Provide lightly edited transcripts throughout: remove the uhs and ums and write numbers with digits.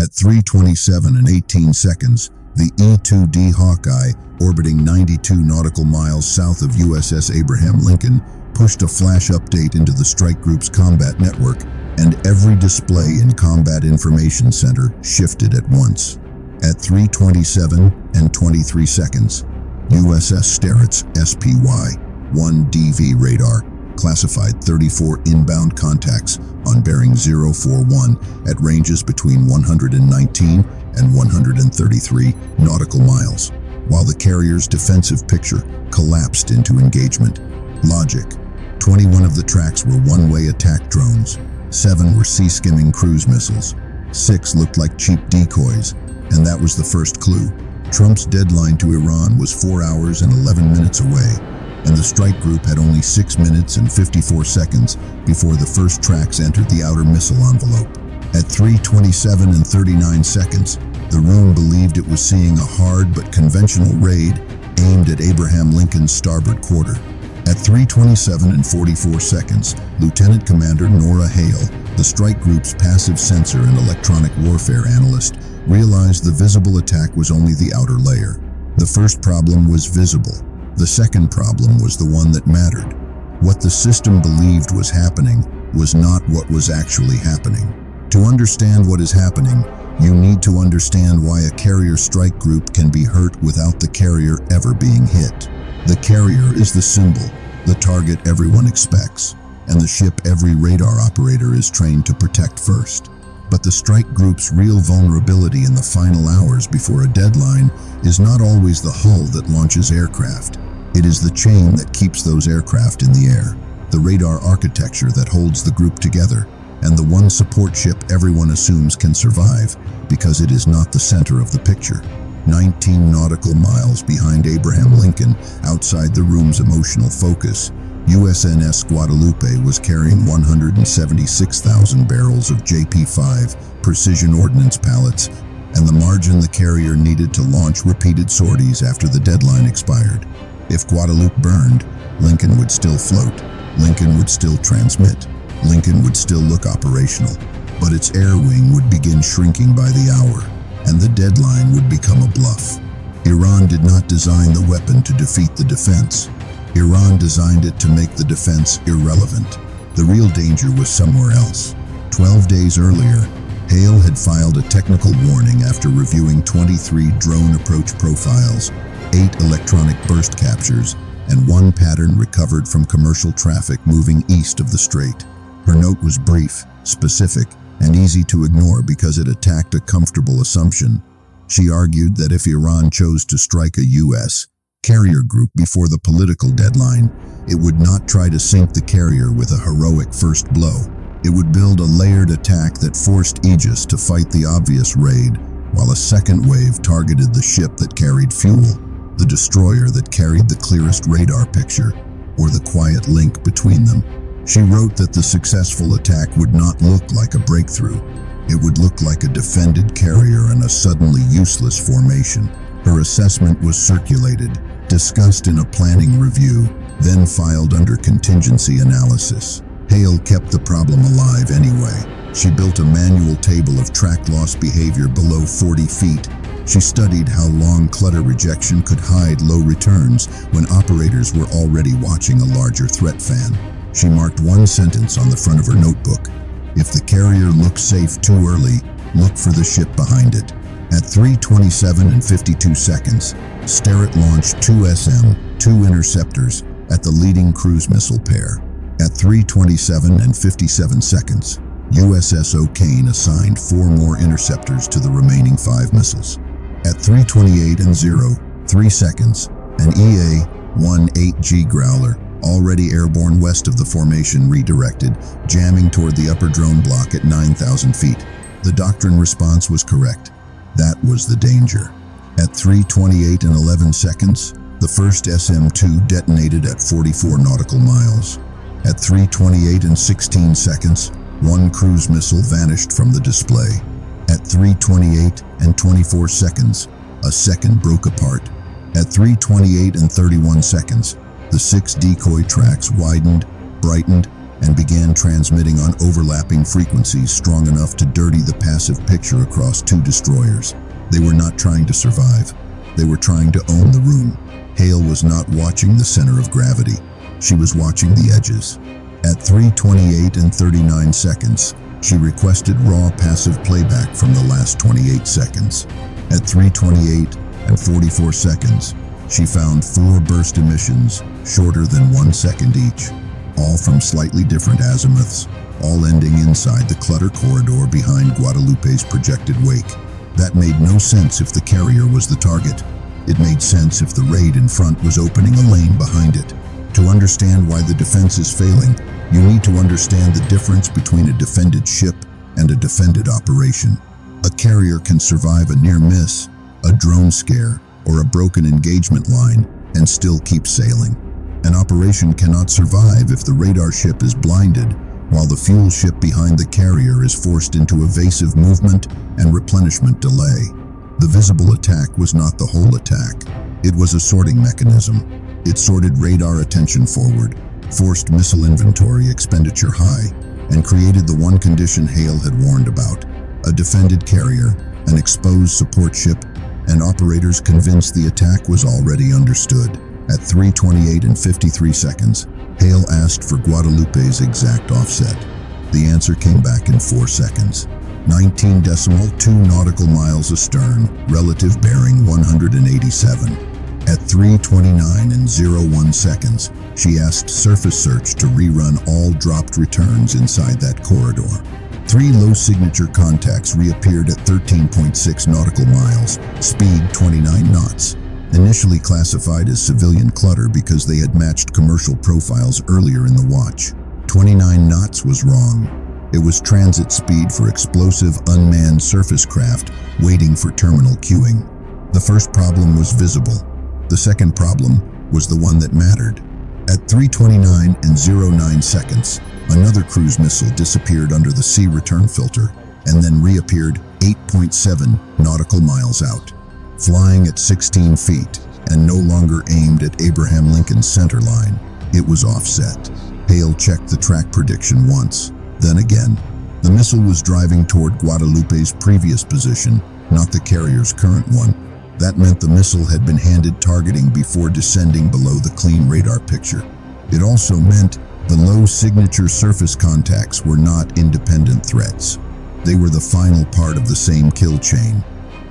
At 3:27 and 18 seconds, the E-2D Hawkeye, orbiting 92 nautical miles south of USS Abraham Lincoln, pushed a flash update into the strike group's combat network, and every display in Combat Information Center shifted at once. At 3:27 and 23 seconds, USS Starate's SPY-1DV radar classified 34 inbound contacts on bearing 041 at ranges between 119 and 133 nautical miles, while the carrier's defensive picture collapsed into engagement. Logic: 21 of the tracks were one-way attack drones, 7 were sea-skimming cruise missiles, 6 looked like cheap decoys, and that was the first clue. Trump's deadline to Iran was 4 hours and 11 minutes away, and the strike group had only 6 minutes and 54 seconds before the first tracks entered the outer missile envelope. At 3:27 and 39 seconds, the room believed it was seeing a hard but conventional raid aimed at Abraham Lincoln's starboard quarter. At 3:27 and 44 seconds, Lieutenant Commander Nora Hale, the strike group's passive sensor and electronic warfare analyst, realized the visible attack was only the outer layer. The first problem was visible. The second problem was the one that mattered. What the system believed was happening was not what was actually happening. To understand what is happening, you need to understand why a carrier strike group can be hurt without the carrier ever being hit. The carrier is the symbol, the target everyone expects, and the ship every radar operator is trained to protect first. But the strike group's real vulnerability in the final hours before a deadline is not always the hull that launches aircraft. It is the chain that keeps those aircraft in the air, the radar architecture that holds the group together, and the one support ship everyone assumes can survive because it is not the center of the picture. 19 nautical miles behind Abraham Lincoln, outside the room's emotional focus, USNS Guadalupe was carrying 176,000 barrels of JP-5 precision ordnance pallets, and the margin the carrier needed to launch repeated sorties after the deadline expired. If Guadalupe burned, Lincoln would still float, Lincoln would still transmit, Lincoln would still look operational, but its air wing would begin shrinking by the hour, and the deadline would become a bluff. Iran did not design the weapon to defeat the defense. Iran designed it to make the defense irrelevant. The real danger was somewhere else. 12 days earlier, Hale had filed a technical warning after reviewing 23 drone approach profiles, 8 electronic burst captures, and 1 pattern recovered from commercial traffic moving east of the strait. Her note was brief, specific, and easy to ignore because it attacked a comfortable assumption. She argued that if Iran chose to strike a U.S. carrier group before the political deadline, it would not try to sink the carrier with a heroic first blow. It would build a layered attack that forced Aegis to fight the obvious raid, while a second wave targeted the ship that carried fuel, the destroyer that carried the clearest radar picture, or the quiet link between them. She wrote that the successful attack would not look like a breakthrough. It would look like a defended carrier in a suddenly useless formation. Her assessment was circulated, discussed in a planning review, then filed under contingency analysis. Hale kept the problem alive anyway. She built a manual table of track loss behavior below 40 feet. She studied how long clutter rejection could hide low returns when operators were already watching a larger threat fan. She marked one sentence on the front of her notebook: if the carrier looks safe too early, look for the ship behind it. At 3:27 and 52 seconds, Starrett launched 2 SM-2 interceptors at the leading cruise missile pair. At 3:27 and 57 seconds, USS O'Kane assigned 4 more interceptors to the remaining 5 missiles. At 3:28 and 03 seconds, an EA-18G Growler, already airborne west of the formation, redirected, jamming toward the upper drone block at 9,000 feet. The doctrine response was correct. That was the danger. At 3:28 and 11 seconds, the first SM-2 detonated at 44 nautical miles. At 3:28 and 16 seconds, 1 cruise missile vanished from the display. At 3:28 and 24 seconds, a second broke apart. At 3:28 and 31 seconds, the 6 decoy tracks widened, brightened, and began transmitting on overlapping frequencies strong enough to dirty the passive picture across two destroyers. They were not trying to survive. They were trying to own the room. Hale was not watching the center of gravity. She was watching the edges. At 3:28 and 39 seconds, she requested raw passive playback from the last 28 seconds. At 3:28 and 44 seconds, she found 4 burst emissions, shorter than 1 second each, all from slightly different azimuths, all ending inside the clutter corridor behind Guadalupe's projected wake. That made no sense if the carrier was the target. It made sense if the raid in front was opening a lane behind it. To understand why the defense is failing, you need to understand the difference between a defended ship and a defended operation. A carrier can survive a near miss, a drone scare, or a broken engagement line and still keep sailing. An operation cannot survive if the radar ship is blinded, while the fuel ship behind the carrier is forced into evasive movement and replenishment delay. The visible attack was not the whole attack. It was a sorting mechanism. It sorted radar attention forward, forced missile inventory expenditure high, and created the one condition Hale had warned about: a defended carrier, an exposed support ship, and operators convinced the attack was already understood. At 3:28 and 53 seconds, Hale asked for Guadalupe's exact offset. The answer came back in 4 seconds. 19.2 nautical miles astern, relative bearing 187. At 3:29 and 01 seconds, she asked Surface Search to rerun all dropped returns inside that corridor. 3 low-signature contacts reappeared at 13.6 nautical miles, speed 29 knots. Initially classified as civilian clutter because they had matched commercial profiles earlier in the watch. 29 knots was wrong. It was transit speed for explosive unmanned surface craft waiting for terminal queuing. The first problem was visible. The second problem was the one that mattered. At 3:29 and 09 seconds, another cruise missile disappeared under the sea return filter and then reappeared 8.7 nautical miles out. Flying at 16 feet and no longer aimed at Abraham Lincoln's center line, it was offset. Hale checked the track prediction once, then again. The missile was driving toward Guadalupe's previous position, not the carrier's current one. That meant the missile had been handed targeting before descending below the clean radar picture. It also meant the low-signature surface contacts were not independent threats. They were the final part of the same kill chain.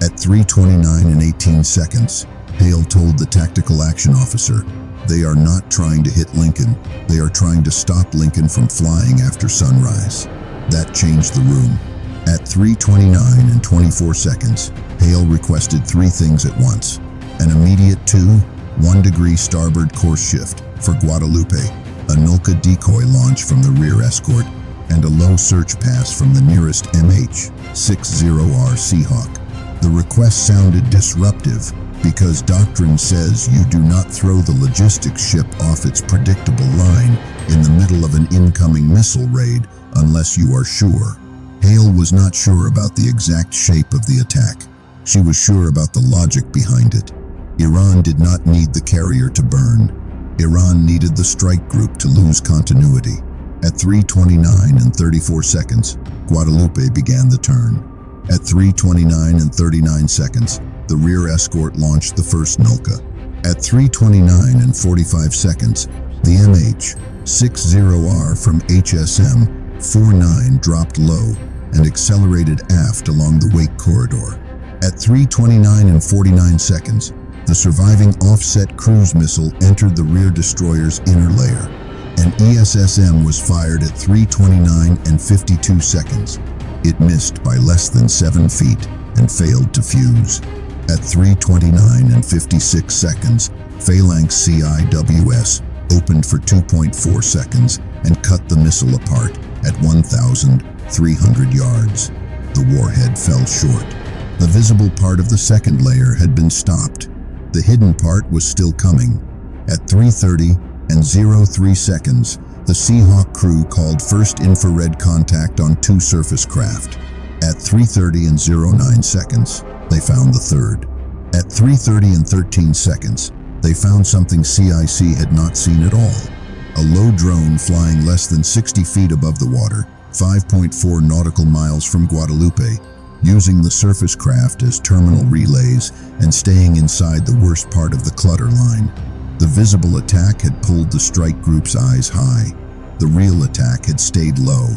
At 3:29 and 18 seconds, Hale told the tactical action officer, "They are not trying to hit Lincoln. They are trying to stop Lincoln from flying after sunrise." That changed the room. At 3:29 and 24 seconds, Hale requested 3 things at once: an immediate 2.1-degree starboard course shift for Guadalupe, a Nulka decoy launch from the rear escort, and a low search pass from the nearest MH-60R Seahawk. The request sounded disruptive because doctrine says you do not throw the logistics ship off its predictable line in the middle of an incoming missile raid unless you are sure. Hale was not sure about the exact shape of the attack. She was sure about the logic behind it. Iran did not need the carrier to burn. Iran needed the strike group to lose continuity. At 3:29 and 34 seconds, Guadalupe began the turn. At 3:29 and 39 seconds, the rear escort launched the first Nulka. At 3:29 and 45 seconds, the MH-60R from HSM 49 dropped low and accelerated aft along the wake corridor. At 3:29 and 49 seconds, the surviving offset cruise missile entered the rear destroyer's inner layer. An ESSM was fired at 3:29 and 52 seconds. It missed by less than 7 feet and failed to fuse. At 3:29 and 56 seconds, Phalanx CIWS opened for 2.4 seconds and cut the missile apart at 1,300 yards. The warhead fell short. The visible part of the second layer had been stopped. The hidden part was still coming. At 3:30 and 03 seconds, the Seahawk crew called first infrared contact on 2 surface craft. At 3:30 and 09 seconds, they found the third. At 3:30 and 13 seconds, they found something CIC had not seen at all. a low drone flying less than 60 feet above the water, 5.4 nautical miles from Guadalupe, using the surface craft as terminal relays and staying inside the worst part of the clutter line. The visible attack had pulled the strike group's eyes high. The real attack had stayed low.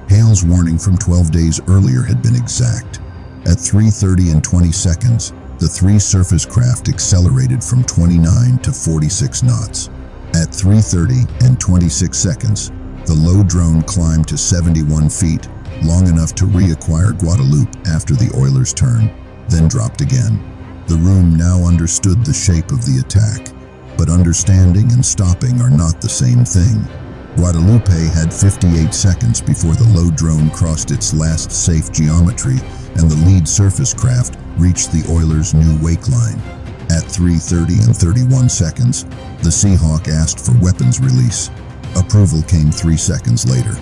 Hale's warning from 12 days earlier had been exact. At 3:30 and 20 seconds, the three surface craft accelerated from 29 to 46 knots. At 3:30 and 26 seconds, the low drone climbed to 71 feet, long enough to reacquire Guadalupe after the Oilers' turn, then dropped again. The room now understood the shape of the attack, but understanding and stopping are not the same thing. Guadalupe had 58 seconds before the low drone crossed its last safe geometry and the lead surface craft reached the Oilers' new wake line. At 3:30 and 31 seconds, the Seahawk asked for weapons release. Approval came 3 seconds later.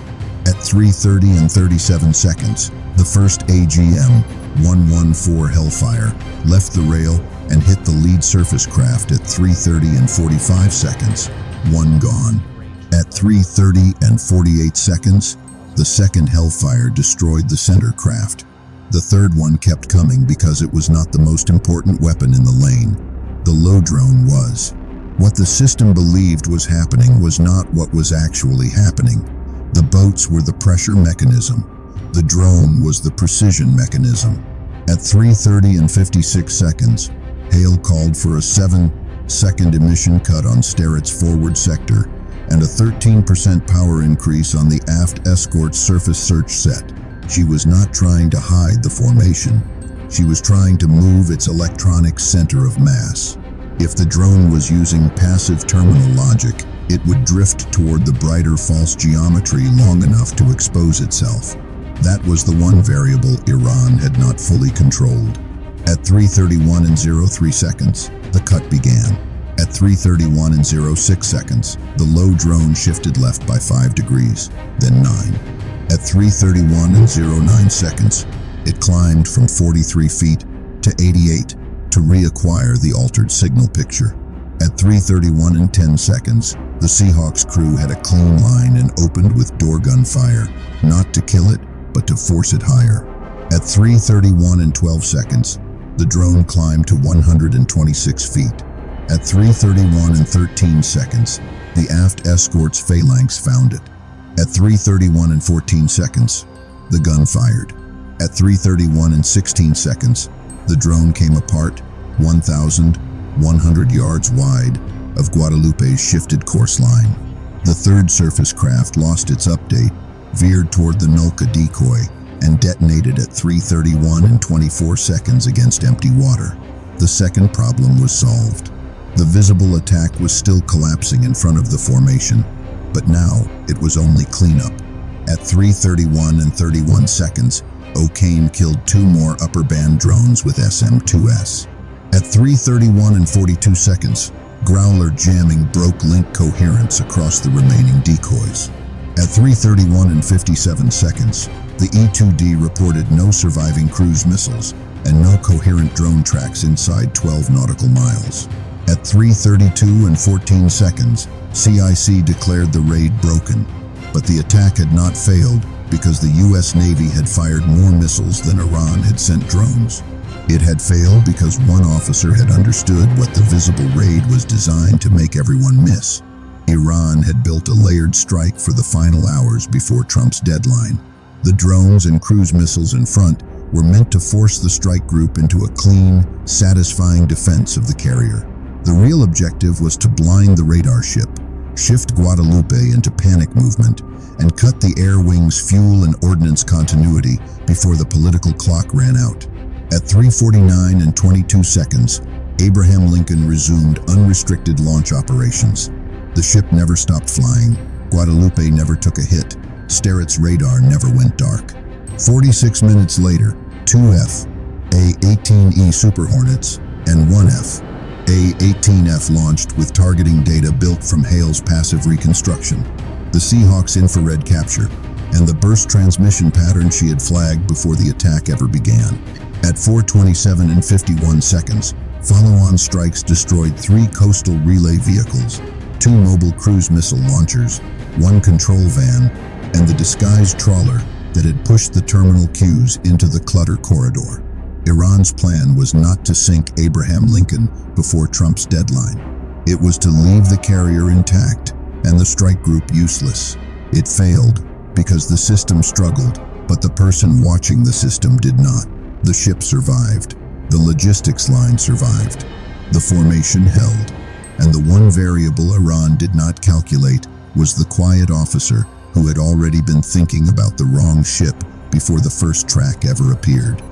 At 3:30 and 37 seconds, the first AGM-114 Hellfire left the rail and hit the lead surface craft at 3:30 and 45 seconds, one gone. At 3:30 and 48 seconds, the second Hellfire destroyed the center craft. The third one kept coming because it was not the most important weapon in the lane. The low drone was. What the system believed was happening was not what was actually happening. The boats were the pressure mechanism. The drone was the precision mechanism. At 3:30 and 56 seconds, Hale called for a 7-second emission cut on Starrett's forward sector and a 13% power increase on the aft escort surface search set. She was not trying to hide the formation. She was trying to move its electronic center of mass. If the drone was using passive terminal logic, it would drift toward the brighter false geometry long enough to expose itself. That was the one variable Iran had not fully controlled. At 3:31 and 03 seconds, the cut began. At 3:31 and 06 seconds, the low drone shifted left by 5 degrees, then 9. At 3:31 and 09 seconds, it climbed from 43 feet to 88 to reacquire the altered signal picture. At 3:31 and 10 seconds, the Seahawks crew had a clean line and opened with door gun fire, not to kill it, but to force it higher. At 3:31 and 12 seconds, the drone climbed to 126 feet. At 3:31 and 13 seconds, the aft escort's phalanx found it. At 3:31 and 14 seconds, the gun fired. At 3:31 and 16 seconds, the drone came apart 1,100 yards wide of Guadalupe's shifted course line. The third surface craft lost its update, veered toward the Nulka decoy, and detonated at 3:31 and 24 seconds against empty water. The second problem was solved. The visible attack was still collapsing in front of the formation, but now it was only cleanup. At 3:31 and 31 seconds, O'Kane killed 2 more upper band drones with SM-2S. At 3:31 and 42 seconds, Growler jamming broke link coherence across the remaining decoys. At 3:31 and 57 seconds, the E-2D reported no surviving cruise missiles and no coherent drone tracks inside 12 nautical miles. At 3:32 and 14 seconds, CIC declared the raid broken, but the attack had not failed because the U.S. Navy had fired more missiles than Iran had sent drones. It had failed because one officer had understood what the visible raid was designed to make everyone miss. Iran had built a layered strike for the final hours before Trump's deadline. The drones and cruise missiles in front were meant to force the strike group into a clean, satisfying defense of the carrier. The real objective was to blind the radar ship, shift Guadalupe into panic movement, and cut the air wing's fuel and ordnance continuity before the political clock ran out. At 3:49 and 22 seconds, Abraham Lincoln resumed unrestricted launch operations. The ship never stopped flying, Guadalupe never took a hit, Starrett's radar never went dark. 46 minutes later, 2 F/A-18E Super Hornets and 1 F/A-18F launched with targeting data built from Hale's passive reconstruction, the Seahawks infrared capture, and the burst transmission pattern she had flagged before the attack ever began. At 4:27 and 51 seconds, follow-on strikes destroyed 3 coastal relay vehicles, 2 mobile cruise missile launchers, 1 control van, and the disguised trawler that had pushed the terminal queues into the clutter corridor. Iran's plan was not to sink Abraham Lincoln before Trump's deadline. It was to leave the carrier intact and the strike group useless. It failed because the system struggled, but the person watching the system did not. The ship survived. The logistics line survived. The formation held. And the one variable Iran did not calculate was the quiet officer who had already been thinking about the wrong ship before the first track ever appeared.